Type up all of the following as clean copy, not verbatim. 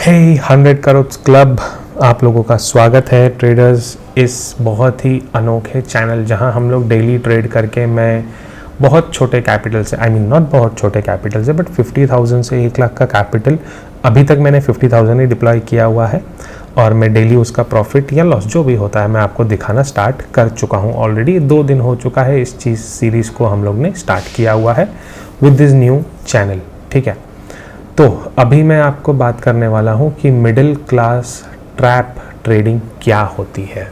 हे 100 crore club, आप लोगों का स्वागत है ट्रेडर्स इस बहुत ही अनोखे चैनल जहां हम लोग डेली ट्रेड करके मैं बहुत छोटे कैपिटल से नॉट बहुत छोटे कैपिटल से बट 50,000 से 1 लाख का कैपिटल अभी तक मैंने 50,000 ही डिप्लॉय किया हुआ है और मैं डेली उसका प्रॉफिट या लॉस जो भी होता है मैं आपको दिखाना स्टार्ट कर चुका हूं। ऑलरेडी 2 दिन हो चुका है इस चीज़ सीरीज़ को हम लोग ने स्टार्ट किया हुआ है विद दिस न्यू चैनल। ठीक है, तो अभी मैं आपको बात करने वाला हूं कि मिडिल क्लास ट्रैप ट्रेडिंग क्या होती है।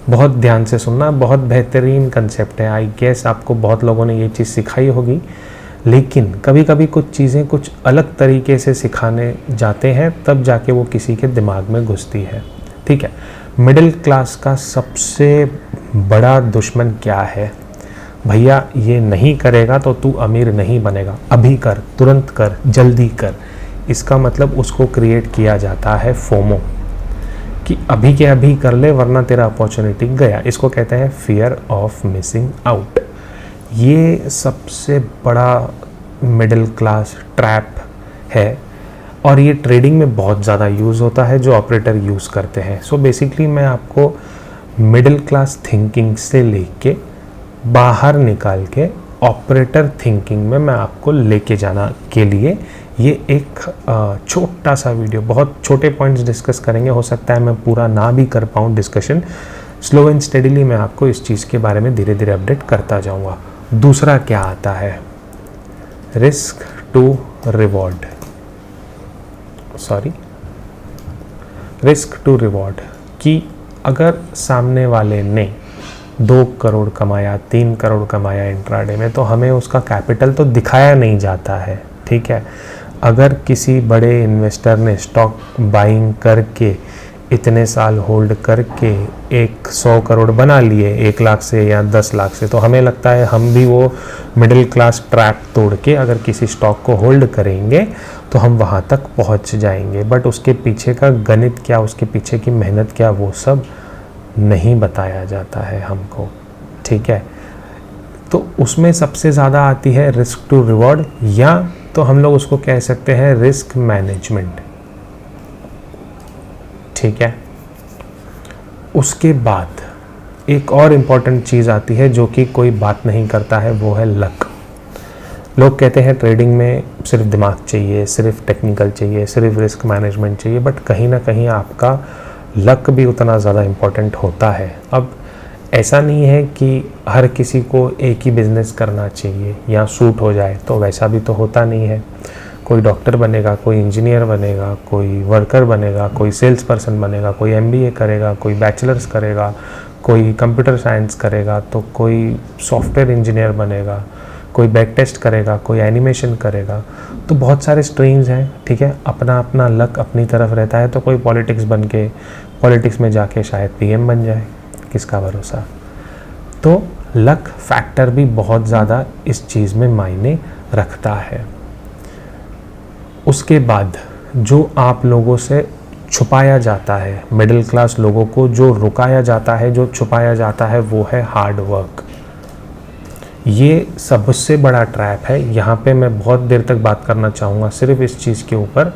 बहुत ध्यान से सुनना, बहुत बेहतरीन कंसेप्ट है। आई गेस आपको बहुत लोगों ने ये चीज़ सिखाई होगी, लेकिन कभी कभी कुछ चीज़ें कुछ अलग तरीके से सिखाने जाते हैं तब जाके वो किसी के दिमाग में घुसती है। ठीक है, मिडिल क्लास का सबसे बड़ा दुश्मन क्या है? भैया ये नहीं करेगा तो तू अमीर नहीं बनेगा, अभी कर, तुरंत कर, जल्दी कर। इसका मतलब उसको क्रिएट किया जाता है फोमो, कि अभी के अभी कर ले वरना तेरा अपॉर्चुनिटी गया। इसको कहते हैं फियर ऑफ मिसिंग आउट। ये सबसे बड़ा मिडिल क्लास ट्रैप है और ये ट्रेडिंग में बहुत ज़्यादा यूज़ होता है जो ऑपरेटर यूज़ करते हैं। सो बेसिकली मैं आपको मिडिल क्लास थिंकिंग से लेके बाहर निकाल के ऑपरेटर थिंकिंग में मैं आपको लेके जाना के लिए ये एक छोटा सा वीडियो, बहुत छोटे पॉइंट्स डिस्कस करेंगे। हो सकता है मैं पूरा ना भी कर पाऊँ डिस्कशन, स्लो एंड स्टेडीली मैं आपको इस चीज़ के बारे में धीरे धीरे अपडेट करता जाऊँगा। दूसरा क्या आता है? Risk to reward, risk to reward, कि अगर सामने वाले ने 2 करोड़ कमाया, 3 करोड़ कमाया इंट्राडे में, तो हमें उसका कैपिटल तो दिखाया नहीं जाता है। ठीक है, अगर किसी बड़े इन्वेस्टर ने स्टॉक बाइंग करके इतने साल होल्ड करके 100 करोड़ बना लिए 1 लाख से या 10 लाख से, तो हमें लगता है हम भी वो मिडिल क्लास ट्रैप तोड़ के अगर किसी स्टॉक को होल्ड करेंगे तो हम वहाँ तक पहुँच जाएंगे। बट उसके पीछे का गणित क्या, उसके पीछे की मेहनत क्या, वो सब नहीं बताया जाता है हमको। ठीक है, तो उसमें सबसे ज़्यादा आती है रिस्क टू रिवॉर्ड, या तो हम लोग उसको कह सकते हैं रिस्क मैनेजमेंट। ठीक है, उसके बाद एक और इम्पॉर्टेंट चीज़ आती है जो कि कोई बात नहीं करता है, वो है लक। लोग कहते हैं ट्रेडिंग में सिर्फ दिमाग चाहिए, सिर्फ टेक्निकल चाहिए, सिर्फ रिस्क मैनेजमेंट चाहिए, बट कहीं ना कहीं आपका लक भी उतना ज़्यादा इम्पोर्टेंट होता है। अब ऐसा नहीं है कि हर किसी को एक ही बिज़नेस करना चाहिए या सूट हो जाए, तो वैसा भी तो होता नहीं है। कोई डॉक्टर बनेगा, कोई इंजीनियर बनेगा, कोई वर्कर बनेगा, कोई सेल्स पर्सन बनेगा, कोई MBA करेगा, कोई बैचलर्स करेगा, कोई कंप्यूटर साइंस करेगा, तो कोई सॉफ्टवेयर इंजीनियर बनेगा, कोई बैक टेस्ट करेगा, कोई एनिमेशन करेगा। तो बहुत सारे स्ट्रीम्स हैं। ठीक है, अपना अपना लक अपनी तरफ रहता है। तो कोई पॉलिटिक्स बन के पॉलिटिक्स में जाके शायद PM बन जाए, किसका भरोसा। तो लक फैक्टर भी बहुत ज़्यादा इस चीज़ में मायने रखता है। उसके बाद जो आप लोगों से छुपाया जाता है, मिडिल क्लास लोगों को जो रुकाया जाता है, जो छुपाया जाता है, वो है हार्ड वर्क। ये सबसे बड़ा ट्रैप है। यहाँ पे मैं बहुत देर तक बात करना चाहूँगा सिर्फ इस चीज़ के ऊपर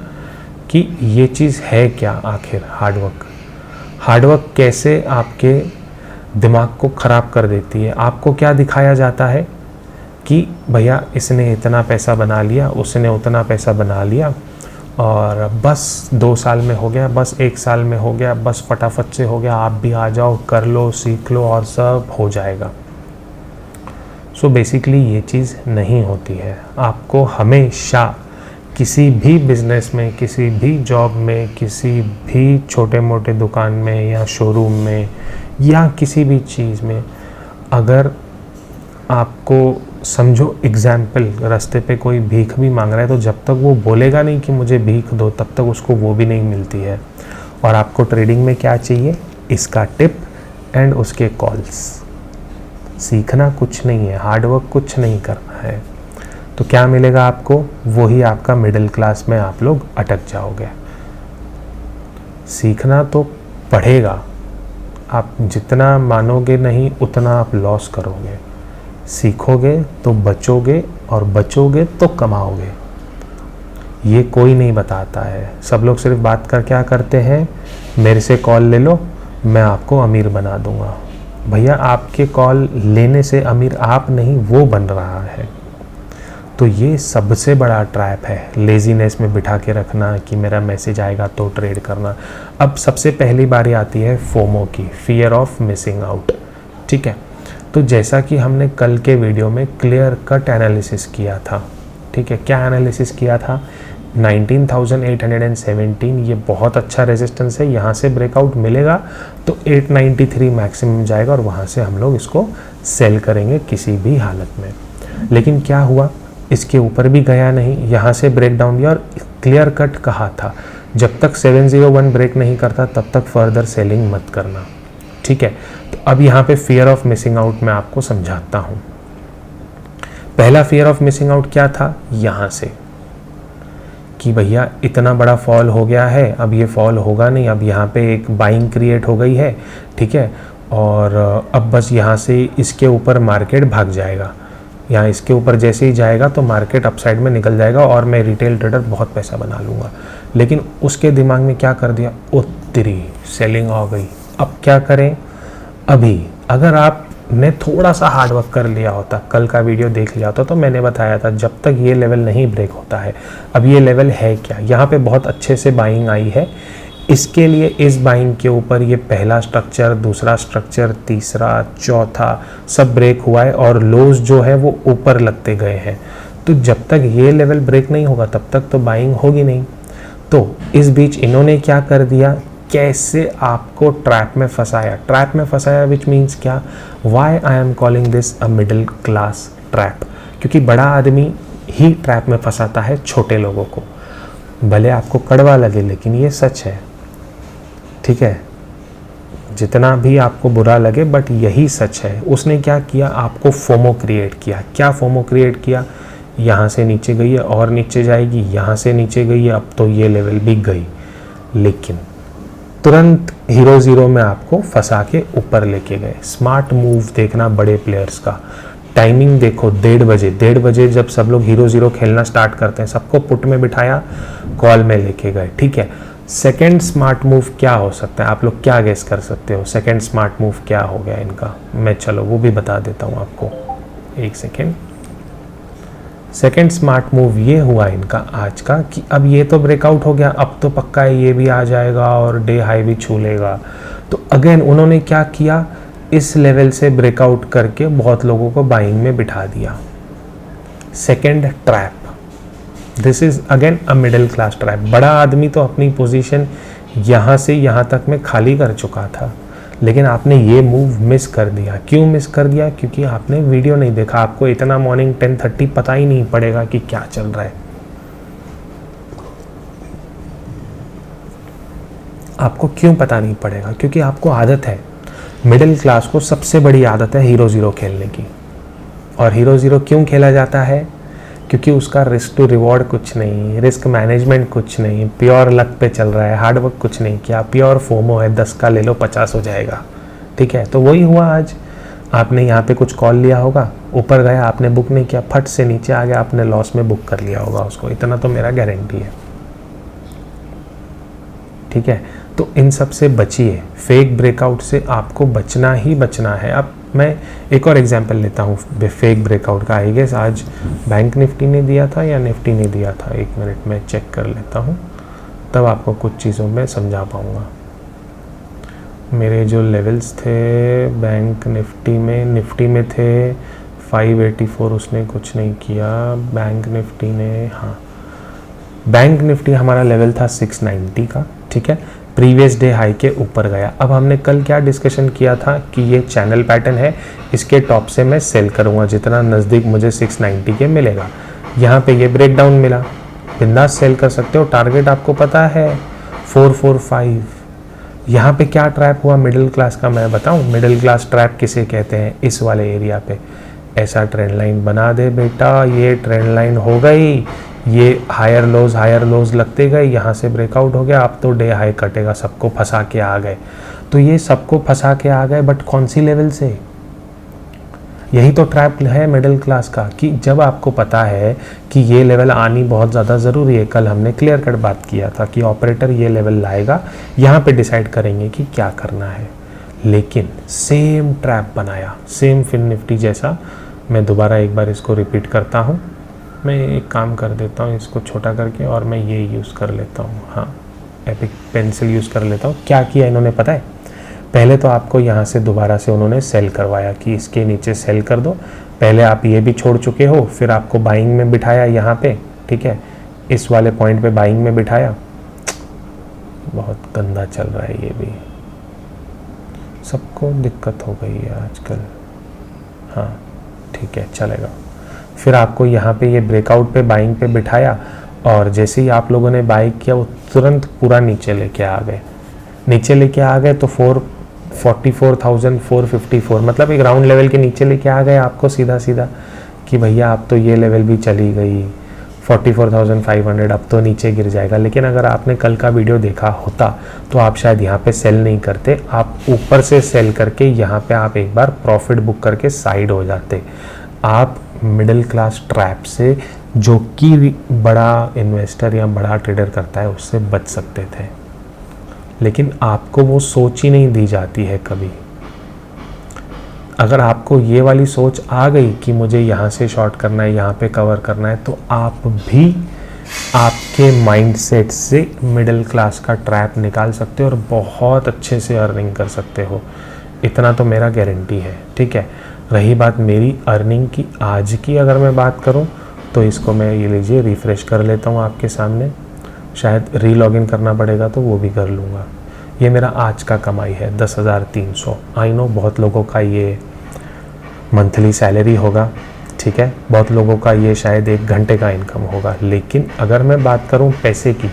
कि ये चीज़ है क्या आखिर हार्डवर्क। हार्डवर्क कैसे आपके दिमाग को ख़राब कर देती है। आपको क्या दिखाया जाता है कि भैया इसने इतना पैसा बना लिया, उसने उतना पैसा बना लिया, और बस 2 साल में हो गया, बस 1 साल में हो गया, बस फटाफट से हो गया, आप भी आ जाओ, कर लो, सीख लो और सब हो जाएगा। सो बेसिकली ये चीज़ नहीं होती है। आपको हमेशा किसी भी बिज़नेस में, किसी भी जॉब में, किसी भी छोटे मोटे दुकान में या शोरूम में या किसी भी चीज़ में, अगर आपको समझो एग्जाम्पल रास्ते पे कोई भीख भी मांग रहा है, तो जब तक वो बोलेगा नहीं कि मुझे भीख दो, तब तक उसको वो भी नहीं मिलती है। और आपको ट्रेडिंग में क्या चाहिए? इसका टिप एंड उसके कॉल्स। सीखना कुछ नहीं है, हार्डवर्क कुछ नहीं करना है, तो क्या मिलेगा आपको? वही आपका मिडिल क्लास में आप लोग अटक जाओगे। सीखना तो पड़ेगा, आप जितना मानोगे नहीं उतना आप लॉस करोगे। सीखोगे तो बचोगे और बचोगे तो कमाओगे। ये कोई नहीं बताता है। सब लोग सिर्फ बात कर क्या करते हैं, मेरे से कॉल ले लो, मैं आपको अमीर बना दूंगा। भैया आपके कॉल लेने से अमीर आप नहीं, वो बन रहा है। तो ये सबसे बड़ा ट्रैप है, लेजीनेस में बिठा के रखना कि मेरा मैसेज आएगा तो ट्रेड करना। अब सबसे पहली बारी आती है फोमो की, फियर ऑफ मिसिंग आउट। ठीक है, तो जैसा कि हमने कल के वीडियो में क्लियर कट एनालिसिस किया था, ठीक है, क्या एनालिसिस किया था, 19,817 ये बहुत अच्छा रेजिस्टेंस है, यहाँ से ब्रेकआउट मिलेगा तो 893 मैक्सिमम जाएगा और वहाँ से हम लोग इसको सेल करेंगे किसी भी हालत में। लेकिन क्या हुआ, इसके ऊपर भी गया नहीं, यहाँ से ब्रेक डाउन दिया और क्लियर कट कहा था जब तक 701 ब्रेक नहीं करता तब तक फर्दर सेलिंग मत करना। ठीक है, तो अब यहाँ पे फियर ऑफ मिसिंग आउट मैं आपको समझाता हूँ। पहला फियर ऑफ मिसिंग आउट क्या था, यहाँ से कि भैया इतना बड़ा फॉल हो गया है, अब ये फॉल होगा नहीं, अब यहाँ पे एक बाइंग क्रिएट हो गई है। ठीक है, और अब बस यहाँ से इसके ऊपर मार्केट भाग जाएगा, यहाँ इसके ऊपर जैसे ही जाएगा तो मार्केट अपसाइड में निकल जाएगा और मैं रिटेल ट्रेडर बहुत पैसा बना लूँगा। लेकिन उसके दिमाग में क्या कर दिया, उत्तरी सेलिंग आ गई। अब क्या करें, अभी अगर आपने थोड़ा सा हार्डवर्क कर लिया होता, कल का वीडियो देख लिया होता, तो मैंने बताया था जब तक ये लेवल नहीं ब्रेक होता है, अब ये लेवल है क्या, यहाँ पे बहुत अच्छे से बाइंग आई है, इसके लिए इस बाइंग के ऊपर ये पहला स्ट्रक्चर, दूसरा स्ट्रक्चर, तीसरा, चौथा सब ब्रेक हुआ है और लोज जो है वो ऊपर लगते गए हैं। तो जब तक ये लेवल ब्रेक नहीं होगा तब तक तो बाइंग होगी नहीं। तो इस बीच इन्होंने क्या कर दिया, कैसे आपको ट्रैप में फंसाया, ट्रैप में फंसाया विच मीन्स क्या, why I am calling this a middle class trap, क्योंकि बड़ा आदमी ही ट्रैप में फंसाता है छोटे लोगों को। भले आपको कड़वा लगे लेकिन ये सच है। ठीक है, जितना भी आपको बुरा लगे बट यही सच है। उसने क्या किया, आपको फोमो क्रिएट किया। क्या फोमो क्रिएट किया, यहाँ से नीचे गई है और नीचे जाएगी, यहाँ से नीचे गई है, अब तो ये लेवल भी गई, लेकिन तुरंत हीरो ज़ीरो में आपको फंसा के ऊपर लेके गए। स्मार्ट मूव देखना बड़े प्लेयर्स का, टाइमिंग देखो, 1:30 बजे जब सब लोग हीरो ज़ीरो खेलना स्टार्ट करते हैं, सबको पुट में बिठाया, कॉल में लेके गए। ठीक है, सेकेंड स्मार्ट मूव क्या हो सकता है, आप लोग क्या गेस कर सकते हो, सेकेंड स्मार्ट मूव क्या हो गया इनका, मैं चलो वो भी बता देता हूँ आपको, एक सेकेंड। सेकेंड स्मार्ट मूव ये हुआ इनका आज का कि अब ये तो ब्रेकआउट हो गया, अब तो पक्का ये भी आ जाएगा और डे हाई भी छू लेगा। तो अगेन उन्होंने क्या किया, इस लेवल से ब्रेकआउट करके बहुत लोगों को बाइंग में बिठा दिया। Second trap, this is again a middle class trap. बड़ा आदमी तो अपनी पोजीशन यहाँ से यहाँ तक में खाली कर चुका था, लेकिन आपने ये मूव मिस कर दिया। क्यों मिस कर दिया, क्योंकि आपने वीडियो नहीं देखा। आपको इतना मॉर्निंग 10:30 पता ही नहीं पड़ेगा कि क्या चल रहा है। आपको क्यों पता नहीं पड़ेगा, क्योंकि आपको आदत है, मिडिल क्लास को सबसे बड़ी आदत है हीरो ज़ीरो खेलने की। और हीरो ज़ीरो क्यों खेला जाता है, क्योंकि उसका रिस्क टू रिवॉर्ड कुछ नहीं, रिस्क मैनेजमेंट कुछ नहीं, प्योर लक पे चल रहा है, हार्डवर्क कुछ नहीं किया, प्योर फोमो है, 10 का ले लो 50 हो जाएगा। ठीक है, तो वही हुआ आज। आपने यहाँ पे कुछ कॉल लिया होगा, ऊपर गया, आपने बुक नहीं किया, फट से नीचे आ गया, आपने लॉस में बुक कर लिया होगा उसको, इतना तो मेरा गारंटी है। ठीक है, तो इन सब से बचिए, फेक ब्रेकआउट से आपको बचना ही बचना है। अब मैं एक और एग्जांपल लेता हूँ फेक ब्रेकआउट का। आई गेस आज बैंक निफ्टी ने दिया था या निफ्टी ने दिया था, एक मिनट में चेक कर लेता हूँ, तब आपको कुछ चीज़ों में समझा पाऊँगा। मेरे जो लेवल्स थे बैंक निफ्टी में थे 584, उसने कुछ नहीं किया। बैंक निफ्टी ने, हाँ, बैंक निफ्टी हमारा लेवल था 690 का। ठीक है, प्रीवियस डे हाई के ऊपर गया। अब हमने कल क्या डिस्कशन किया था कि ये चैनल पैटर्न है, इसके टॉप से मैं सेल करूँगा जितना नज़दीक मुझे 690 के मिलेगा। यहाँ पे ये ब्रेक डाउन मिला, बिंदास सेल कर सकते हो, टारगेट आपको पता है 445। यहाँ पे क्या ट्रैप हुआ मिडिल क्लास का, मैं बताऊँ मिडिल क्लास ट्रैप किसे कहते हैं। इस वाले एरिया पे ऐसा ट्रेंड लाइन बना दे बेटा, ये ट्रेंड लाइन हो गई, ये हायर लोज लगते गए, यहाँ से ब्रेकआउट हो गया, अब तो डे हाई कटेगा, सबको फंसा के आ गए। तो ये सबको फंसा के आ गए, बट कौन सी लेवल से, यही तो ट्रैप है मिडिल क्लास का, कि जब आपको पता है कि ये लेवल आनी बहुत ज़्यादा ज़रूरी है, कल हमने क्लियर कट बात किया था कि ऑपरेटर ये लेवल लाएगा, यहाँ पे डिसाइड करेंगे कि क्या करना है, लेकिन सेम ट्रैप बनाया, सेम फिन निफ्टी जैसा। मैं दोबारा एक बार इसको रिपीट करता हूँ। मैं एक काम कर देता हूँ, इसको छोटा करके, और मैं ये यूज़ कर लेता हूँ, हाँ एपिक पेंसिल यूज़ कर लेता हूँ। क्या किया इन्होंने पता है, पहले तो आपको यहाँ से दोबारा से उन्होंने सेल करवाया कि इसके नीचे सेल कर दो। पहले आप ये भी छोड़ चुके हो, फिर आपको बाइंग में बिठाया यहाँ पे, ठीक है, इस वाले पॉइंट पे बाइंग में बिठाया। बहुत गंदा चल रहा है ये भी, सबको दिक्कत हो गई है आजकल। हाँ ठीक है, चलेगा। फिर आपको यहाँ पे ये ब्रेकआउट पे बाइंग पे बिठाया, और जैसे ही आप लोगों ने बाई किया वो तुरंत पूरा नीचे लेके आ गए। नीचे लेके आ गए तो 44,454, मतलब एक राउंड लेवल के नीचे लेके आ गए आपको सीधा सीधा, कि भैया अब तो ये लेवल भी चली गई 44,500, अब तो नीचे गिर जाएगा। लेकिन अगर आपने कल का वीडियो देखा होता तो आप शायद यहाँ पे सेल नहीं करते, आप ऊपर से सेल करके यहाँ पे आप एक बार प्रॉफिट बुक करके साइड हो जाते। आप मिडिल क्लास ट्रैप से, जो कि बड़ा इन्वेस्टर या बड़ा ट्रेडर करता है, उससे बच सकते थे, लेकिन आपको वो सोच ही नहीं दी जाती है कभी। अगर आपको ये वाली सोच आ गई कि मुझे यहाँ से शॉर्ट करना है, यहाँ पे कवर करना है, तो आप भी आपके माइंडसेट से मिडिल क्लास का ट्रैप निकाल सकते हो और बहुत अच्छे से अर्निंग कर सकते हो। इतना तो मेरा गारंटी है, ठीक है। रही बात मेरी अर्निंग की, आज की अगर मैं बात करूँ तो इसको मैं ये लीजिए रिफ़्रेश कर लेता हूँ आपके सामने, शायद री लॉगिन करना पड़ेगा तो वो भी कर लूँगा। ये मेरा आज का कमाई है 10,300। आई नो बहुत लोगों का ये मंथली सैलरी होगा, ठीक है, बहुत लोगों का ये शायद 1 घंटे का इनकम होगा, लेकिन अगर मैं बात करूँ पैसे की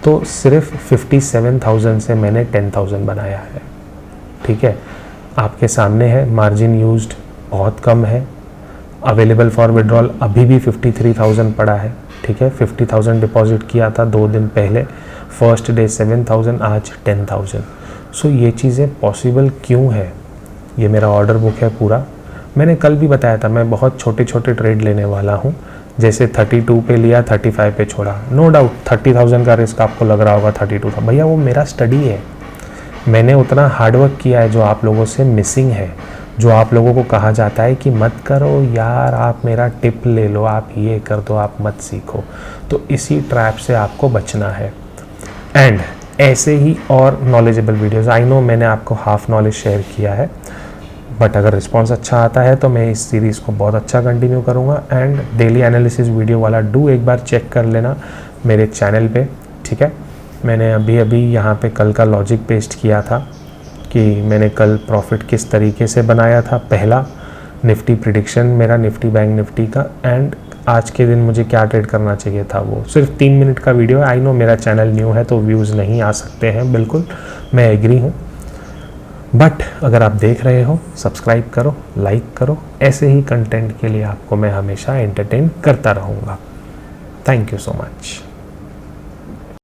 तो सिर्फ 57,000 से मैंने 10,000 बनाया है, ठीक है। आपके सामने है, मार्जिन यूज्ड बहुत कम है, अवेलेबल फॉर विड्रॉल अभी भी 53,000 पड़ा है, ठीक है। 50,000 डिपॉजिट किया था 2 दिन पहले, फर्स्ट डे 7,000, आज 10,000। सो ये चीज़ें पॉसिबल क्यों है, ये मेरा ऑर्डर बुक है पूरा। मैंने कल भी बताया था मैं बहुत छोटे छोटे ट्रेड लेने वाला हूँ, जैसे 32 पे लिया, 35 पे छोड़ा। नो डाउट 30,000 का रिस्क आपको लग रहा होगा, 32 था, भैया वो मेरा स्टडी है, मैंने उतना हार्डवर्क किया है जो आप लोगों से मिसिंग है, जो आप लोगों को कहा जाता है कि मत करो यार, आप मेरा टिप ले लो, आप ये कर दो, आप मत सीखो। तो इसी ट्रैप से आपको बचना है। एंड ऐसे ही और नॉलेजेबल वीडियोस, आई नो मैंने आपको हाफ नॉलेज शेयर किया है, बट अगर रिस्पॉन्स अच्छा आता है तो मैं इस सीरीज़ को बहुत अच्छा कंटिन्यू करूँगा। एंड डेली एनालिसिस वीडियो वाला डू एक बार चेक कर लेना मेरे चैनल पे, ठीक है। मैंने अभी यहाँ पे कल का लॉजिक पेस्ट किया था कि मैंने कल प्रॉफिट किस तरीके से बनाया था। पहला निफ्टी प्रिडिक्शन मेरा, निफ्टी बैंक निफ्टी का, एंड आज के दिन मुझे क्या ट्रेड करना चाहिए था, वो सिर्फ 3 मिनट का वीडियो है। आई नो मेरा चैनल न्यू है तो व्यूज़ नहीं आ सकते हैं, बिल्कुल मैं एग्री हूँ, बट अगर आप देख रहे हो सब्सक्राइब करो, लाइक करो, ऐसे ही कंटेंट के लिए आपको मैं हमेशा एंटरटेन करता रहूँगा। Thank you so much.